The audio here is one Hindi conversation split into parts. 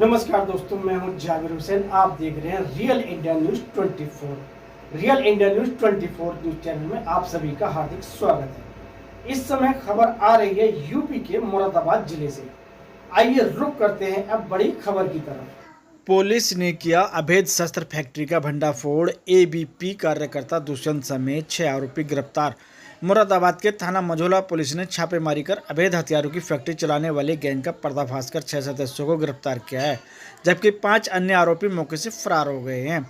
नमस्कार दोस्तों, मैं हूं जाबिर हुसैन। आप देख रहे हैं real India news 24। Real India news 24 news channel में आप सभी का हार्दिक स्वागत है। इस समय खबर आ रही है यूपी के मुरादाबाद जिले से। आइए रुक करते हैं अब बड़ी खबर की तरफ। पुलिस ने किया अवैध शस्त्र फैक्ट्री का भंडाफोड़। एबीपी कार्यकर्ता दुष्यंत समेत 6 आरोपी गिरफ्तार। मुरादाबाद के थाना मझौला पुलिस ने छापेमारी कर अवैध हथियारों की फैक्ट्री चलाने वाले गैंग का पर्दाफाश कर 6 सदस्यों को गिरफ्तार किया है, जबकि 5 अन्य आरोपी मौके से फरार हो गए हैं।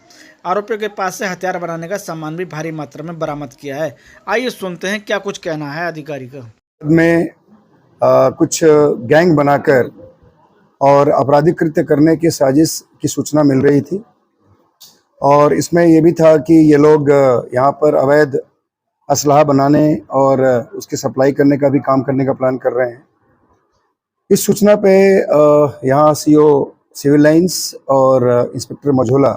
आरोपियों के पास से हथियार बनाने का सामान भी भारी मात्रा में बरामद किया है। आइए सुनते हैं क्या कुछ कहना है अधिकारी का। में कुछ गैंग बनाकर और आपराधिक कृत्य करने की साजिश की सूचना मिल रही थी और इसमें ये भी था कि ये लोग यहाँ पर अवैध असलहा बनाने और उसकी सप्लाई करने का भी काम करने का प्लान कर रहे हैं। इस सूचना पे यहाँ सीओ सिविल लाइंस और इंस्पेक्टर मझौला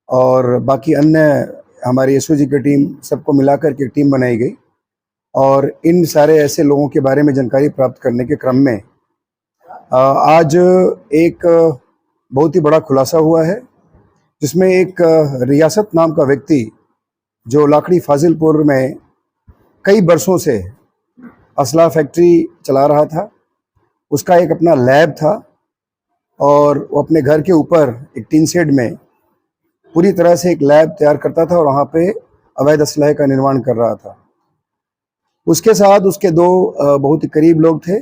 और बाकी अन्य हमारी एसओजी की टीम सबको मिलाकर के एक टीम बनाई गई और इन सारे ऐसे लोगों के बारे में जानकारी प्राप्त करने के क्रम में आज एक बहुत ही बड़ा खुलासा हुआ है, जिसमें एक रियासत नाम का व्यक्ति जो लाखड़ी फाजिलपुर में कई बरसों से असला फैक्ट्री चला रहा था। उसका एक अपना लैब था और वो अपने घर के ऊपर एक टीन शेड में पूरी तरह से एक लैब तैयार करता था और वहाँ पे अवैध असलहे का निर्माण कर रहा था। उसके साथ उसके दो बहुत ही करीब लोग थे,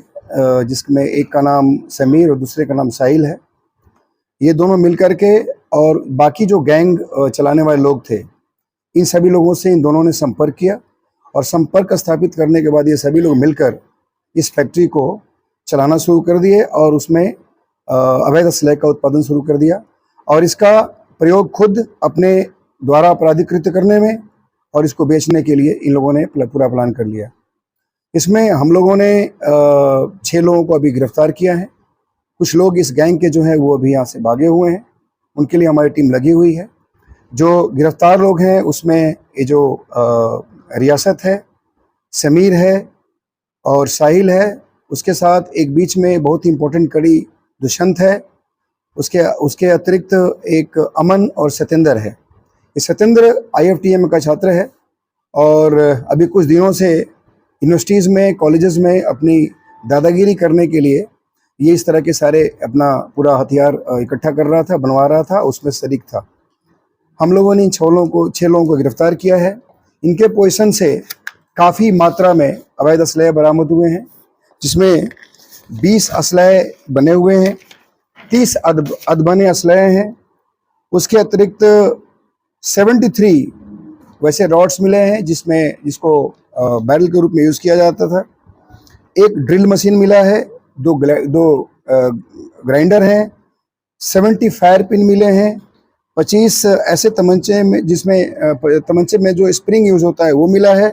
जिसमें एक का नाम समीर और दूसरे का नाम साहिल है। ये दोनों मिलकर के और बाकी जो गैंग चलाने वाले लोग थे, इन सभी लोगों से इन दोनों ने संपर्क किया और संपर्क स्थापित करने के बाद ये सभी लोग मिलकर इस फैक्ट्री को चलाना शुरू कर दिए और उसमें अवैध असलहे का उत्पादन शुरू कर दिया और इसका प्रयोग खुद अपने द्वारा आपराधिक कृत्य करने में और इसको बेचने के लिए इन लोगों ने पूरा प्लान कर लिया। इसमें हम लोगों ने 6 लोगों को अभी गिरफ्तार किया है। कुछ लोग इस गैंग के जो है वो अभी यहाँ से भागे हुए हैं, उनके लिए हमारी टीम लगी हुई है। जो गिरफ्तार लोग हैं उसमें ये जो रियासत है, समीर है और साहिल है, उसके साथ एक बीच में बहुत ही इम्पोर्टेंट कड़ी दुष्यंत है, उसके अतिरिक्त एक अमन और सत्येंद्र है। ये सत्येंद्र IFTM का छात्र है और अभी कुछ दिनों से यूनिवर्सिटीज़ में कॉलेजेस में अपनी दादागिरी करने के लिए ये इस तरह के सारे अपना पूरा हथियार इकट्ठा कर रहा था, बनवा रहा था, उसमें शरीक था। हम लोगों ने इन 6 लोगों को गिरफ्तार किया है। इनके पोजीशन से काफ़ी मात्रा में अवैध असलहे बरामद हुए हैं, जिसमें 20 असलहे बने हुए हैं, 30 अदबने असलहे हैं। उसके अतिरिक्त 73 वैसे रॉड्स मिले हैं जिसको बैरल के रूप में यूज़ किया जाता था। एक ड्रिल मशीन मिला है, दो ग्राइंडर हैं, 70 फायर पिन मिले हैं, 25 ऐसे तमंचे में जिसमें तमंचे में जो स्प्रिंग यूज़ होता है वो मिला है,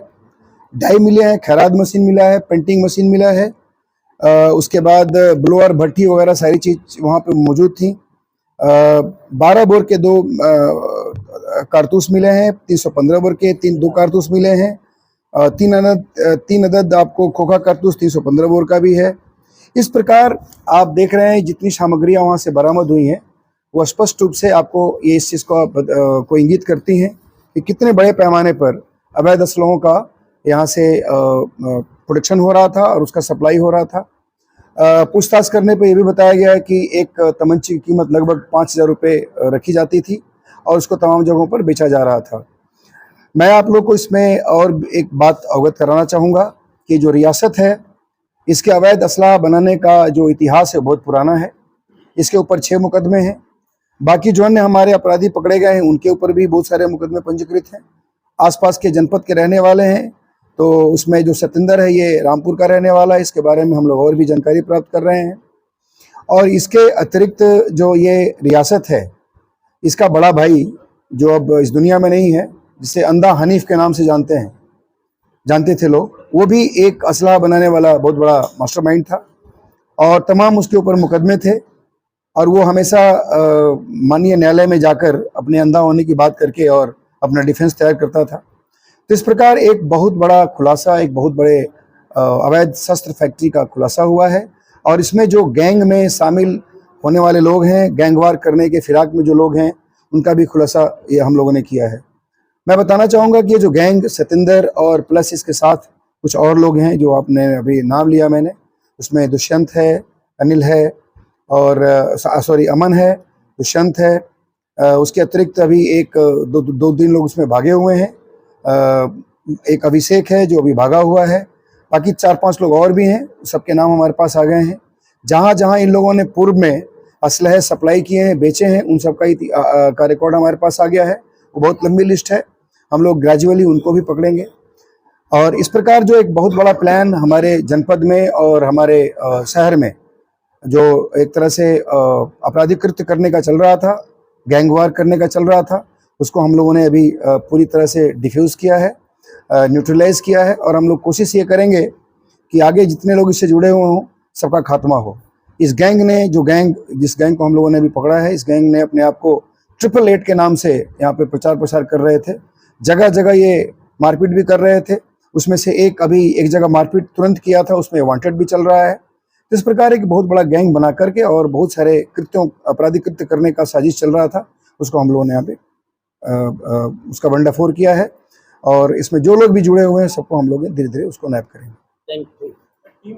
डाई मिले हैं, खैरात मशीन मिला है, पेंटिंग मशीन मिला है। उसके बाद ब्लोअर, भट्टी वगैरह सारी चीज़ वहाँ पे मौजूद थी। 12 बोर के 2 कारतूस मिले हैं, 315 बोर के 2 कारतूस मिले हैं, 3 अदद आपको खोखा कारतूस 315 बोर का भी है। इस प्रकार आप देख रहे हैं जितनी सामग्रियाँ वहाँ से बरामद हुई हैं वो स्पष्ट रूप से आपको ये इस चीज़ को इंगित करती हैं कि कितने बड़े पैमाने पर अवैध असलहों का यहाँ से प्रोडक्शन हो रहा था और उसका सप्लाई हो रहा था। पूछताछ करने पे ये भी बताया गया है कि एक तमंचे की कीमत लगभग 5,000 रुपये रखी जाती थी और उसको तमाम जगहों पर बेचा जा रहा था। मैं आप लोग को इसमें और एक बात अवगत कराना चाहूँगा कि जो रियासत है, इसके अवैध असलहा बनाने का जो इतिहास है बहुत पुराना है। इसके ऊपर 6 मुकदमे हैं। बाकी जो अन्य हमारे अपराधी पकड़े गए हैं उनके ऊपर भी बहुत सारे मुकदमे पंजीकृत हैं। आसपास के जनपद के रहने वाले हैं, तो उसमें जो सत्येंद्र है ये रामपुर का रहने वाला है। इसके बारे में हम लोग और भी जानकारी प्राप्त कर रहे हैं। और इसके अतिरिक्त जो ये रियासत है, इसका बड़ा भाई जो अब इस दुनिया में नहीं है, जिसे अंधा हनीफ के नाम से जानते थे लोग, वो भी एक असलहा बनाने वाला बहुत बड़ा मास्टरमाइंड था और तमाम उसके ऊपर मुकदमे थे और वो हमेशा माननीय न्यायालय में जाकर अपने अंधा होने की बात करके और अपना डिफेंस तैयार करता था। तो इस प्रकार एक बहुत बड़ा खुलासा, एक बहुत बड़े अवैध शस्त्र फैक्ट्री का खुलासा हुआ है और इसमें जो गैंग में शामिल होने वाले लोग हैं, गैंगवार करने के फिराक में जो लोग हैं, उनका भी खुलासा ये हम लोगों ने किया है। मैं बताना चाहूँगा कि ये जो गैंग सतिंदर और प्लस इसके साथ कुछ और लोग हैं जो आपने अभी नाम लिया मैंने, उसमें दुष्यंत है, अनिल है और अमन है, दुष्यंत है। उसके अतिरिक्त अभी दो तीन लोग उसमें भागे हुए हैं। एक अभिषेक है जो अभी भागा हुआ है। बाकी 4-5 लोग और भी हैं, सबके नाम हमारे पास आ गए हैं। जहाँ जहाँ इन लोगों ने पूर्व में असलहे सप्लाई किए हैं, बेचे हैं, उन सब का रिकॉर्ड हमारे पास आ गया है। वो बहुत लंबी लिस्ट है, हम लोग ग्रेजुअली उनको भी पकड़ेंगे। और इस प्रकार जो एक बहुत बड़ा प्लान हमारे जनपद में और हमारे शहर में जो एक तरह से आपराधिक कृत्य करने का चल रहा था, गैंगवार करने का चल रहा था, उसको हम लोगों ने अभी पूरी तरह से डिफ्यूज़ किया है, न्यूट्रलाइज किया है। और हम लोग कोशिश ये करेंगे कि आगे जितने लोग इससे जुड़े हुए हों, सबका खात्मा हो। इस गैंग ने जिस गैंग को हम लोगों ने अभी पकड़ा है, इस गैंग ने अपने आप को 888 के नाम से यहाँ पे प्रचार प्रसार कर रहे थे। जगह जगह ये मारपीट भी कर रहे थे। उसमें से एक जगह मारपीट तुरंत किया था, उसमें वांटेड भी चल रहा है। इस प्रकार एक बहुत बड़ा गैंग बना करके और बहुत सारे आपराधिक कृत्य करने का साजिश चल रहा था, उसको हम लोगों ने यहाँ पे उसका भंडाफोड़ किया है। और इसमें जो लोग भी जुड़े हुए हैं, सबको हम लोग धीरे धीरे उसको नैप करेंगे। Thank you.